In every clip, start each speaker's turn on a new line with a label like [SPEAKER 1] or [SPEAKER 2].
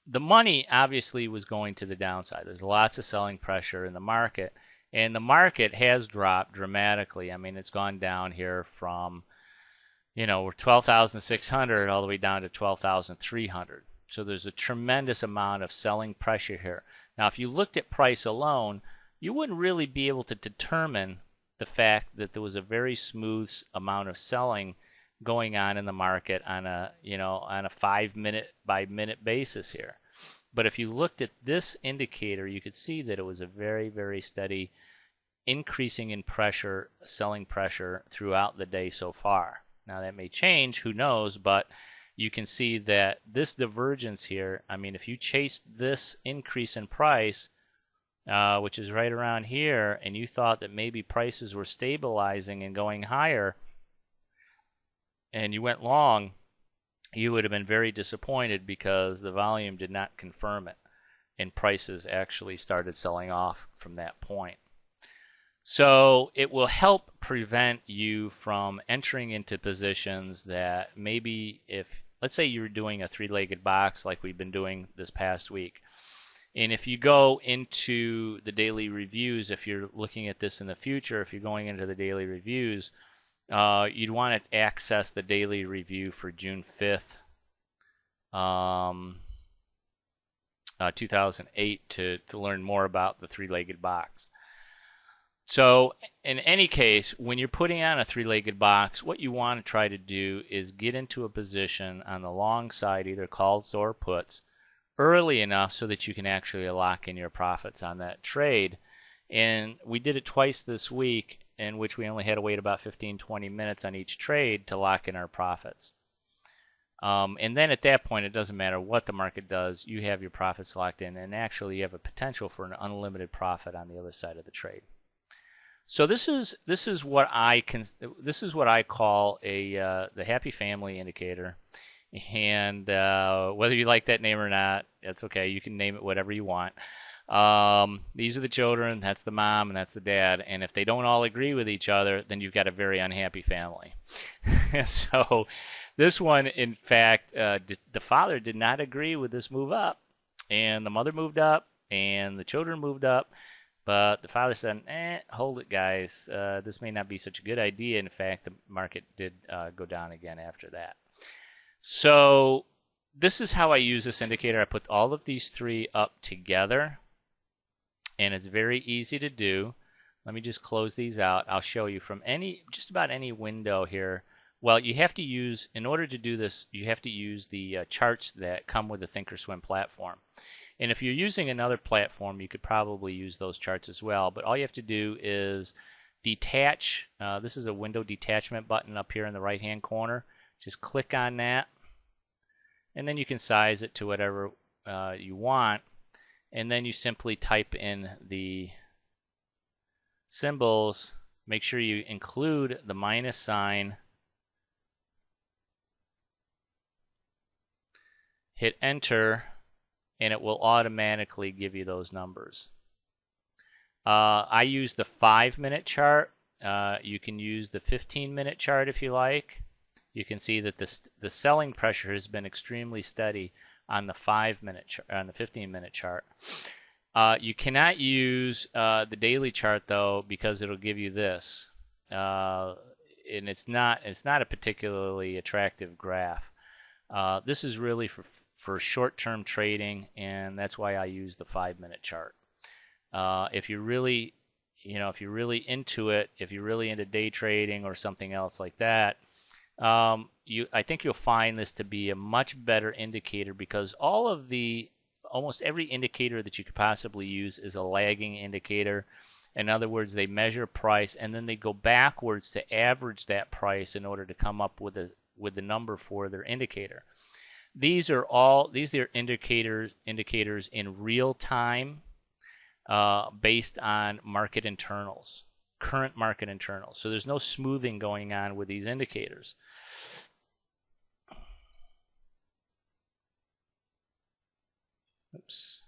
[SPEAKER 1] the money obviously was going to the downside. There's lots of selling pressure in the market, and the market has dropped dramatically. I mean, it's gone down here from, we're 12,600 all the way down to 12,300. So there's a tremendous amount of selling pressure here. Now, if you looked at price alone, you wouldn't really be able to determine the fact that there was a very smooth amount of selling going on in the market on a 5 minute by minute basis here. But if you looked at this indicator, you could see that it was a very, very steady increasing in pressure, selling pressure throughout the day so far. Now that may change, who knows, but you can see that this divergence here, I mean, if you chased this increase in price, which is right around here, and you thought that maybe prices were stabilizing and going higher, and you went long, you would have been very disappointed because the volume did not confirm it, and prices actually started selling off from that point. So it will help prevent you from entering into positions that maybe if, let's say you're doing a three-legged box like we've been doing this past week, and if you go into the daily reviews, if you're looking at this in the future, if you're going into the daily reviews, you'd want to access the daily review for June 5th, 2008 to learn more about the three-legged box. So in any case, when you're putting on a three-legged box, what you want to try to do is get into a position on the long side, either calls or puts, early enough so that you can actually lock in your profits on that trade. And we did it twice this week, in which we only had to wait about 15-20 minutes on each trade to lock in our profits. And then at that point, it doesn't matter what the market does, you have your profits locked in, and actually you have a potential for an unlimited profit on the other side of the trade. So this is what I call the happy family indicator, and whether you like that name or not, that's okay. You can name it whatever you want. These are the children, that's the mom, and that's the dad. And if they don't all agree with each other, then you've got a very unhappy family. So this one, in fact, the father did not agree with this move up, and the mother moved up, and the children moved up. But the father said, hold it, guys. This may not be such a good idea. In fact, the market did go down again after that. So this is how I use this indicator. I put all of these three up together, and it's very easy to do. Let me just close these out. I'll show you from just about any window here. Well, you have to use, in order to do this, you have to use the charts that come with the Thinkorswim platform. And if you're using another platform, you could probably use those charts as well. But all you have to do is detach. This is a window detachment button up here in the right-hand corner. Just click on that, and then you can size it to whatever you want. And then you simply type in the symbols. Make sure you include the minus sign. Hit enter, and it will automatically give you those numbers. I use the 5-minute chart. You can use the 15-minute chart if you like. You can see that the selling pressure has been extremely steady on the 5-minute on the 15-minute chart. You cannot use the daily chart though, because it'll give you this, and it's not a particularly attractive graph. This is really for short-term trading, and that's why I use the 5-minute chart. If you're really, if you're really into it, if you're really into day trading or something else like that, I think you'll find this to be a much better indicator, because almost every indicator that you could possibly use is a lagging indicator. In other words, they measure price and then they go backwards to average that price in order to come up with the number for their indicator. These are indicators in real time, based on market internals, current market internals. So there's no smoothing going on with these indicators. Oops.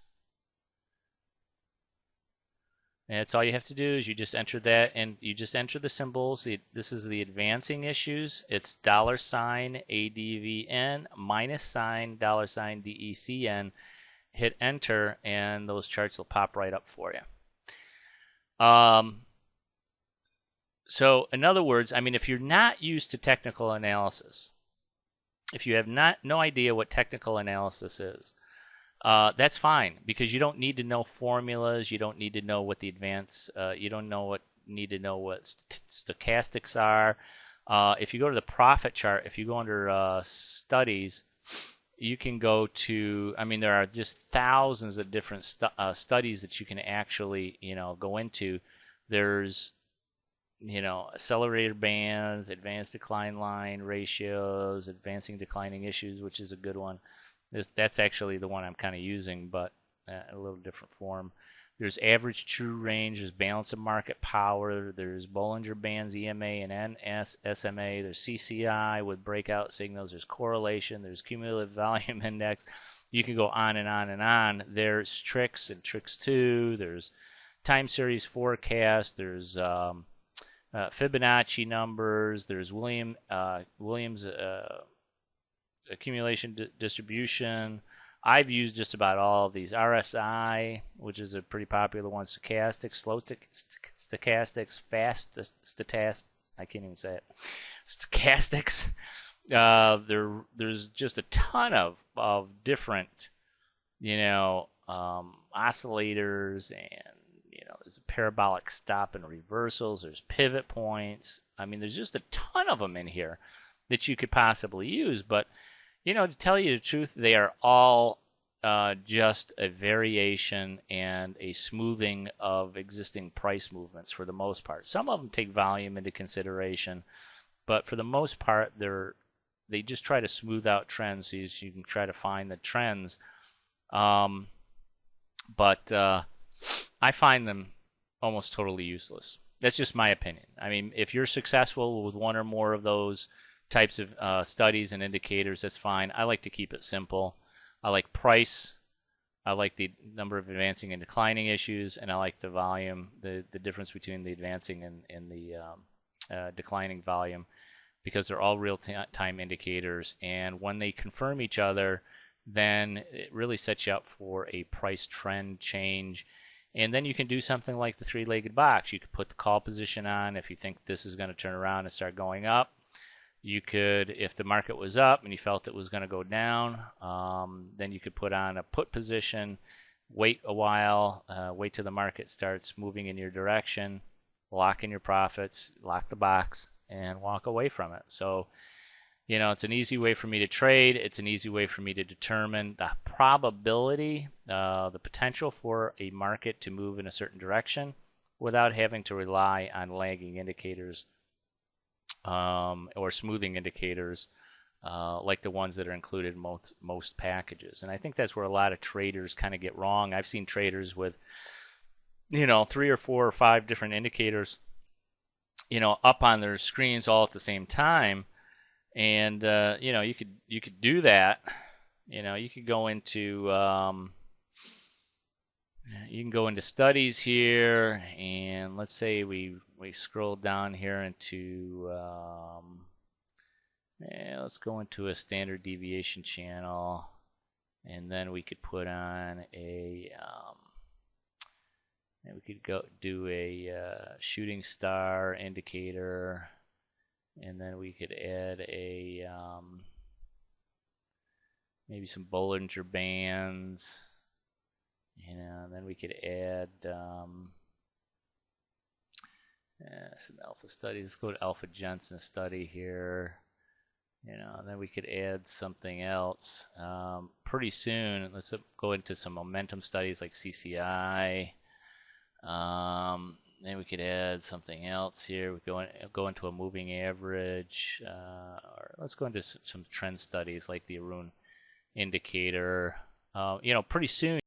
[SPEAKER 1] And that's all you have to do is you just enter that, and you just enter the symbols. This is the advancing issues. It's $ADVN minus $DECN, hit enter, and those charts will pop right up for you. So in other words, I mean, if you're not used to technical analysis, if you have no idea what technical analysis is, that's fine, because you don't need to know formulas. You don't need to know what the advanced. You don't need to know what stochastics are. If you go to the profit chart, if you go under studies, you can go to. I mean, there are just thousands of different studies that you can actually go into. There's accelerator bands, advanced decline line ratios, advancing declining issues, which is a good one. That's actually the one I'm kind of using, but a little different form. There's average true range, there's balance of market power, there's Bollinger Bands, EMA and SMA, there's CCI with breakout signals, there's correlation, there's cumulative volume index. You can go on and on and on. There's tricks and tricks 2, there's time series forecast, there's Fibonacci numbers, there's Williams accumulation distribution. I've used just about all of these. RSI, which is a pretty popular one, stochastics, slow stochastics, fast stochastics. I can't even say it. Stochastics. There's just a ton of different, oscillators, and there's a parabolic stop and reversals. There's pivot points. I mean, there's just a ton of them in here that you could possibly use. But to tell you the truth, they are all just a variation and a smoothing of existing price movements for the most part. Some of them take volume into consideration, but for the most part, they just try to smooth out trends so you can try to find the trends. But I find them almost totally useless. That's just my opinion. I mean, if you're successful with one or more of those types of studies and indicators, that's fine. I like to keep it simple. I like price. I like the number of advancing and declining issues, and I like the volume, the difference between the advancing and the declining volume, because they're all real-time indicators. And when they confirm each other, then it really sets you up for a price trend change. And then you can do something like the three-legged box. You could put the call position on if you think this is going to turn around and start going up. You could, if the market was up and you felt it was going to go down, then you could put on a put position, wait a while, wait till the market starts moving in your direction, lock in your profits, lock the box, and walk away from it. So, it's an easy way for me to trade. It's an easy way for me to determine the probability, the potential for a market to move in a certain direction without having to rely on lagging indicators or smoothing indicators like the ones that are included in most packages. And I think that's where a lot of traders kind of get wrong. I've seen traders with 3 or 4 or 5 different indicators up on their screens all at the same time. And you could do that. You could go into studies here, and let's say we scroll down here into let's go into a standard deviation channel, and then we could put on we could go do a shooting star indicator. And then we could add a maybe some Bollinger Bands, and then we could add some alpha studies. Let's go to alpha Jensen study here, and then we could add something else. Pretty soon, let's go into some momentum studies like CCI. Then we could add something else here. We go into a moving average, or let's go into some trend studies like the Arun indicator. Pretty soon